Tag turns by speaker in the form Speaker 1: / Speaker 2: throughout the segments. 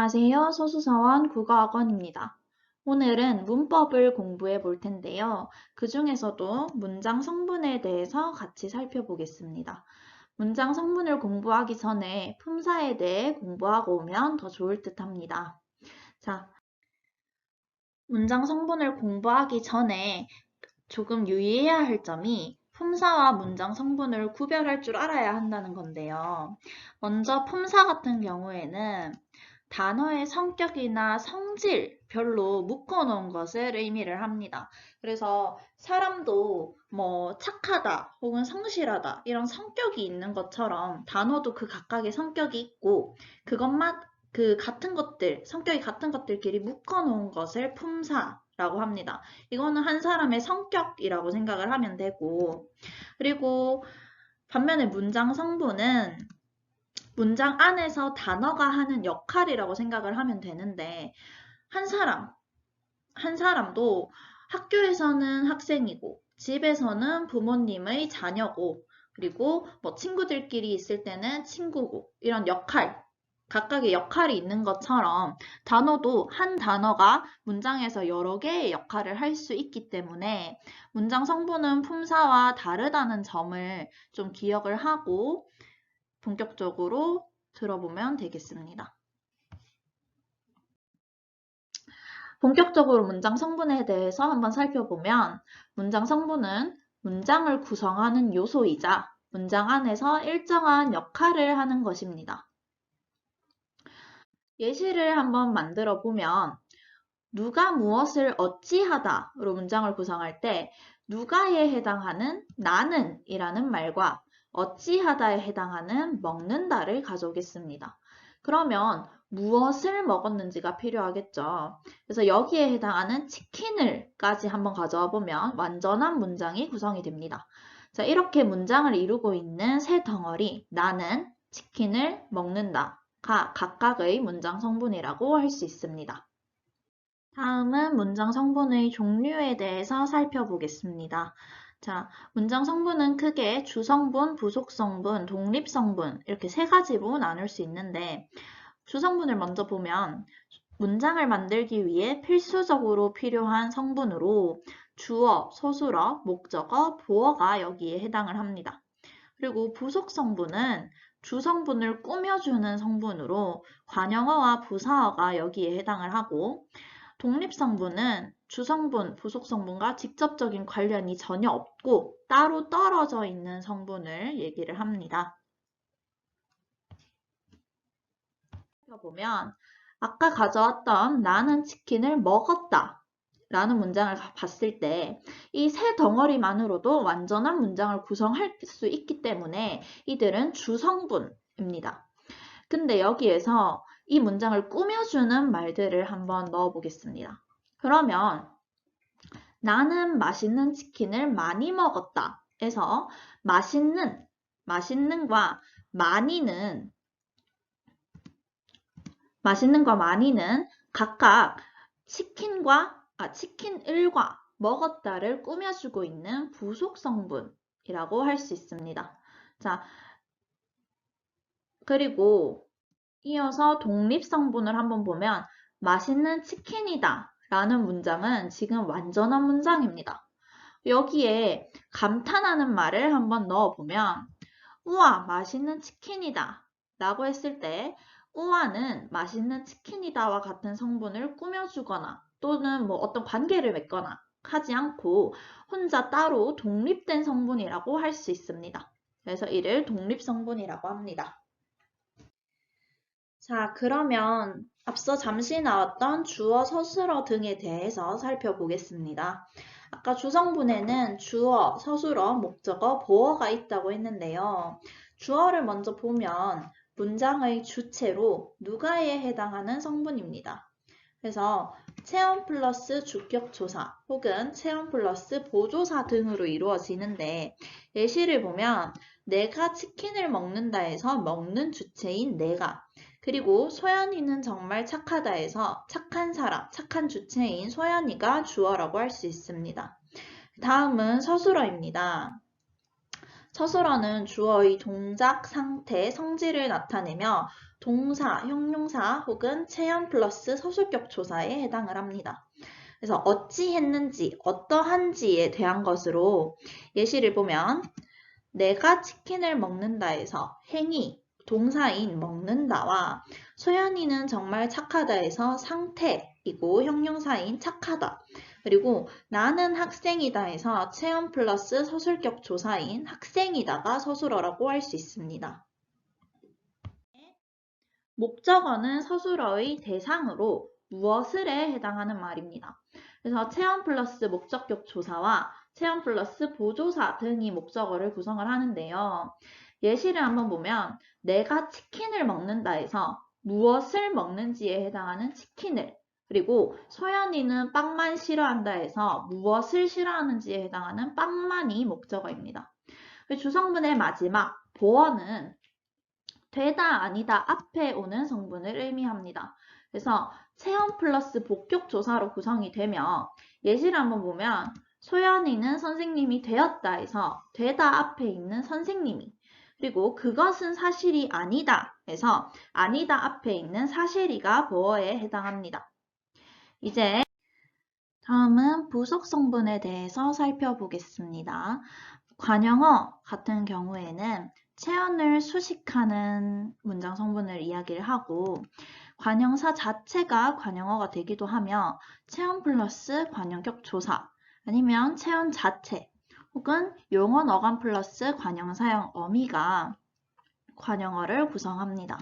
Speaker 1: 안녕하세요. 서수서원 국어학원입니다. 오늘은 문법을 공부해 볼 텐데요. 그 중에서도 문장 성분에 대해서 같이 살펴보겠습니다. 문장 성분을 공부하기 전에 품사에 대해 공부하고 오면 더 좋을 듯 합니다. 자, 문장 성분을 공부하기 전에 조금 유의해야 할 점이 품사와 문장 성분을 구별할 줄 알아야 한다는 건데요. 먼저 품사 같은 경우에는 단어의 성격이나 성질별로 묶어놓은 것을 의미를 합니다. 그래서 사람도 뭐 착하다 혹은 성실하다 이런 성격이 있는 것처럼 단어도 그 각각의 성격이 있고 그것만 그 같은 것들, 성격이 같은 것들끼리 묶어놓은 것을 품사라고 합니다. 이거는 한 사람의 성격이라고 생각을 하면 되고, 그리고 반면에 문장 성분은 문장 안에서 단어가 하는 역할이라고 생각을 하면 되는데, 한 사람도 학교에서는 학생이고, 집에서는 부모님의 자녀고, 그리고 뭐 친구들끼리 있을 때는 친구고, 이런 각각의 역할이 있는 것처럼 단어도 한 단어가 문장에서 여러 개의 역할을 할 수 있기 때문에 문장 성분은 품사와 다르다는 점을 좀 기억을 하고 본격적으로 들어보면 되겠습니다. 본격적으로 문장 성분에 대해서 한번 살펴보면 문장 성분은 문장을 구성하는 요소이자 문장 안에서 일정한 역할을 하는 것입니다. 예시를 한번 만들어 보면 누가 무엇을 어찌하다로 문장을 구성할 때 누가에 해당하는 나는 이라는 말과 어찌하다에 해당하는 먹는다를 가져오겠습니다. 그러면 무엇을 먹었는지가 필요하겠죠. 그래서 여기에 해당하는 치킨을까지 한번 가져와 보면 완전한 문장이 구성이 됩니다. 자, 이렇게 문장을 이루고 있는 세 덩어리 나는 치킨을 먹는다가 각각의 문장 성분이라고 할 수 있습니다. 다음은 문장 성분의 종류에 대해서 살펴보겠습니다. 자, 문장 성분은 크게 주성분, 부속성분, 독립성분 이렇게 세 가지로 나눌 수 있는데 주성분을 먼저 보면 문장을 만들기 위해 필수적으로 필요한 성분으로 주어, 서술어, 목적어, 보어가 여기에 해당을 합니다. 그리고 부속성분은 주성분을 꾸며주는 성분으로 관형어와 부사어가 여기에 해당을 하고 독립성분은 주성분, 부속성분과 직접적인 관련이 전혀 없고 따로 떨어져 있는 성분을 얘기를 합니다. 보면 아까 가져왔던 나는 치킨을 먹었다 라는 문장을 봤을 때 이 세 덩어리만으로도 완전한 문장을 구성할 수 있기 때문에 이들은 주성분입니다. 근데 여기에서 이 문장을 꾸며주는 말들을 한번 넣어 보겠습니다. 그러면 나는 맛있는 치킨을 많이 먹었다 에서 맛있는과 많이는 각각 치킨을과 먹었다를 꾸며주고 있는 부속성분이라고 할 수 있습니다. 자, 그리고 이어서 독립성분을 한번 보면 맛있는 치킨이다 라는 문장은 지금 완전한 문장입니다. 여기에 감탄하는 말을 한번 넣어보면 우와 맛있는 치킨이다 라고 했을 때 우와는 맛있는 치킨이다와 같은 성분을 꾸며주거나 또는 뭐 어떤 관계를 맺거나 하지 않고 혼자 따로 독립된 성분이라고 할 수 있습니다. 그래서 이를 독립성분이라고 합니다. 자, 그러면 앞서 잠시 나왔던 주어, 서술어 등에 대해서 살펴보겠습니다. 아까 주성분에는 주어, 서술어, 목적어, 보어가 있다고 했는데요. 주어를 먼저 보면 문장의 주체로 누가에 해당하는 성분입니다. 그래서 체험 플러스 주격조사 혹은 체험 플러스 보조사 등으로 이루어지는데 예시를 보면 내가 치킨을 먹는다에서 먹는 주체인 내가 그리고 소연이는 정말 착하다에서 착한 사람, 착한 주체인 소연이가 주어라고 할 수 있습니다. 다음은 서술어입니다. 서술어는 주어의 동작, 상태, 성질을 나타내며 동사, 형용사 혹은 체험 플러스 서술격 조사에 해당을 합니다. 그래서 어찌 했는지, 어떠한지에 대한 것으로 예시를 보면 내가 치킨을 먹는다에서 행위, 동사인 먹는다와 소연이는 정말 착하다에서 상태이고 형용사인 착하다. 그리고 나는 학생이다에서 체험 플러스 서술격 조사인 학생이다가 서술어라고 할 수 있습니다. 목적어는 서술어의 대상으로 무엇을에 해당하는 말입니다. 그래서 체험 플러스 목적격 조사와 체험 플러스 보조사 등이 목적어를 구성을 하는데요. 예시를 한번 보면 내가 치킨을 먹는다에서 무엇을 먹는지에 해당하는 치킨을, 그리고 소연이는 빵만 싫어한다 해서 무엇을 싫어하는지에 해당하는 빵만이 목적어입니다. 주성분의 마지막 보어는 되다 아니다 앞에 오는 성분을 의미합니다. 그래서 체험 플러스 복격 조사로 구성이 되며 예시를 한번 보면 소연이는 선생님이 되었다 해서 되다 앞에 있는 선생님이, 그리고 그것은 사실이 아니다 해서 아니다 앞에 있는 사실이가 보어에 해당합니다. 이제 다음은 부속 성분에 대해서 살펴보겠습니다. 관형어 같은 경우에는 체언을 수식하는 문장 성분을 이야기를 하고 관형사 자체가 관형어가 되기도 하며 체언 플러스 관형격 조사 아니면 체언 자체 혹은 용언 어감 플러스 관형사형 어미가 관형어를 구성합니다.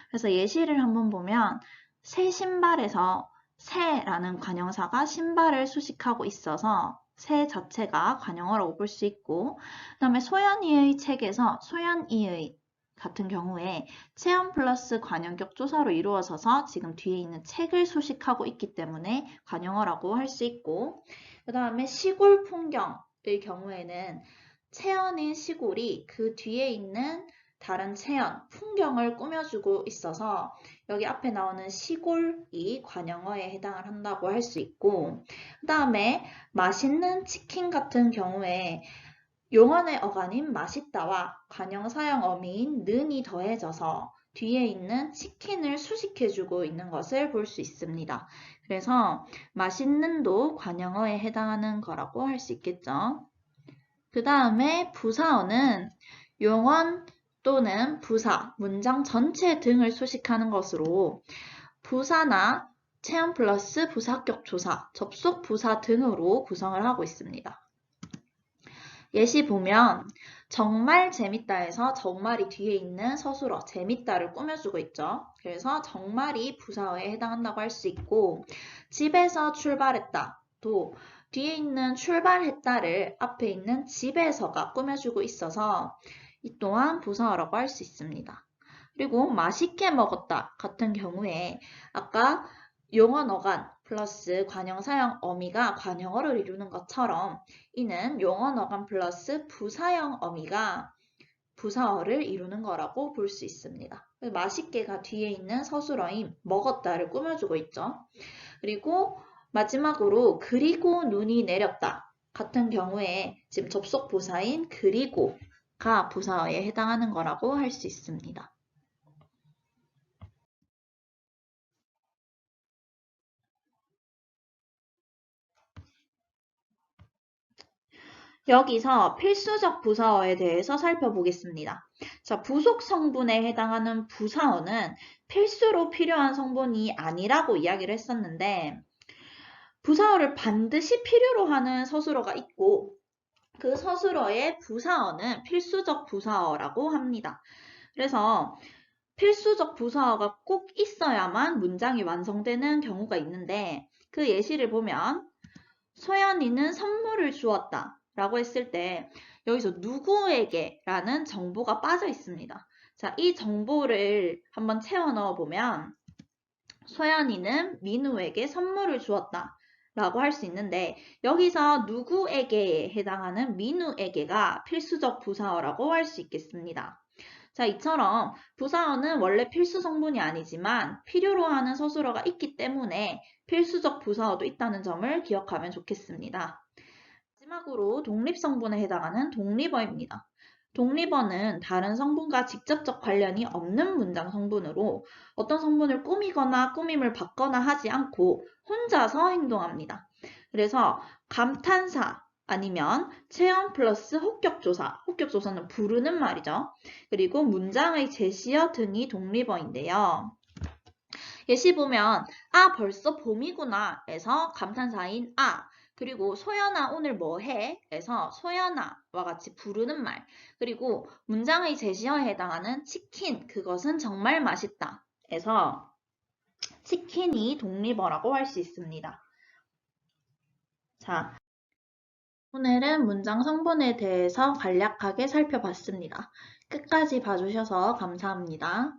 Speaker 1: 그래서 예시를 한번 보면 새 신발에서 새라는 관형사가 신발을 수식하고 있어서 새 자체가 관형어라고 볼 수 있고, 그 다음에 소연이의 책에서 소연이의 같은 경우에 체험 플러스 관형격 조사로 이루어져서 지금 뒤에 있는 책을 수식하고 있기 때문에 관형어라고 할 수 있고, 그 다음에 시골 풍경의 경우에는 체언인 시골이 그 뒤에 있는 다른 체언, 풍경을 꾸며주고 있어서 여기 앞에 나오는 시골이 관형어에 해당을 한다고 할 수 있고, 그 다음에 맛있는 치킨 같은 경우에 용언의 어간인 맛있다와 관형사형 어미인 는이 더해져서 뒤에 있는 치킨을 수식해주고 있는 것을 볼 수 있습니다. 그래서 맛있는도 관형어에 해당하는 거라고 할 수 있겠죠. 그 다음에 부사어는 용언 또는 부사, 문장 전체 등을 수식하는 것으로 부사나 체험 플러스 부사격 조사, 접속 부사 등으로 구성을 하고 있습니다. 예시 보면 정말 재밌다에서 정말이 뒤에 있는 서술어 재밌다를 꾸며주고 있죠. 그래서 정말이 부사어에 해당한다고 할 수 있고 집에서 출발했다. 또 뒤에 있는 출발했다를 앞에 있는 집에서가 꾸며주고 있어서 이 또한 부사어라고 할 수 있습니다. 그리고 맛있게 먹었다 같은 경우에 아까 용언 어간 플러스 관형사형 어미가 관형어를 이루는 것처럼 이는 용언 어간 플러스 부사형 어미가 부사어를 이루는 거라고 볼 수 있습니다. 맛있게가 뒤에 있는 서술어인 먹었다를 꾸며주고 있죠. 그리고 마지막으로 그리고 눈이 내렸다 같은 경우에 지금 접속 부사인 그리고가 부사어에 해당하는 거라고 할 수 있습니다. 여기서 필수적 부사어에 대해서 살펴보겠습니다. 자, 부속 성분에 해당하는 부사어는 필수로 필요한 성분이 아니라고 이야기를 했었는데 부사어를 반드시 필요로 하는 서술어가 있고 그 서술어의 부사어는 필수적 부사어라고 합니다. 그래서 필수적 부사어가 꼭 있어야만 문장이 완성되는 경우가 있는데 그 예시를 보면 소연이는 선물을 주었다 라고 했을 때 여기서 누구에게 라는 정보가 빠져 있습니다. 자, 이 정보를 한번 채워 넣어 보면 소연이는 민우에게 선물을 주었다 라고 할 수 있는데 여기서 누구에게에 해당하는 민우에게가 필수적 부사어라고 할 수 있겠습니다. 자, 이처럼 부사어는 원래 필수 성분이 아니지만 필요로 하는 서술어가 있기 때문에 필수적 부사어도 있다는 점을 기억하면 좋겠습니다. 마지막으로 독립성분에 해당하는 독립어입니다. 독립어는 다른 성분과 직접적 관련이 없는 문장 성분으로 어떤 성분을 꾸미거나 꾸밈을 받거나 하지 않고 혼자서 행동합니다. 그래서 감탄사 아니면 체험 플러스 혹격조사, 혹격조사는 부르는 말이죠. 그리고 문장의 제시어 등이 독립어인데요. 예시 보면 아 벌써 봄이구나 에서 감탄사인 아, 그리고 소연아 오늘 뭐 해? 에서 소연아와 같이 부르는 말, 그리고 문장의 제시어에 해당하는 치킨 그것은 정말 맛있다 에서 치킨이 독립어라고 할 수 있습니다. 자, 오늘은 문장 성분에 대해서 간략하게 살펴봤습니다. 끝까지 봐주셔서 감사합니다.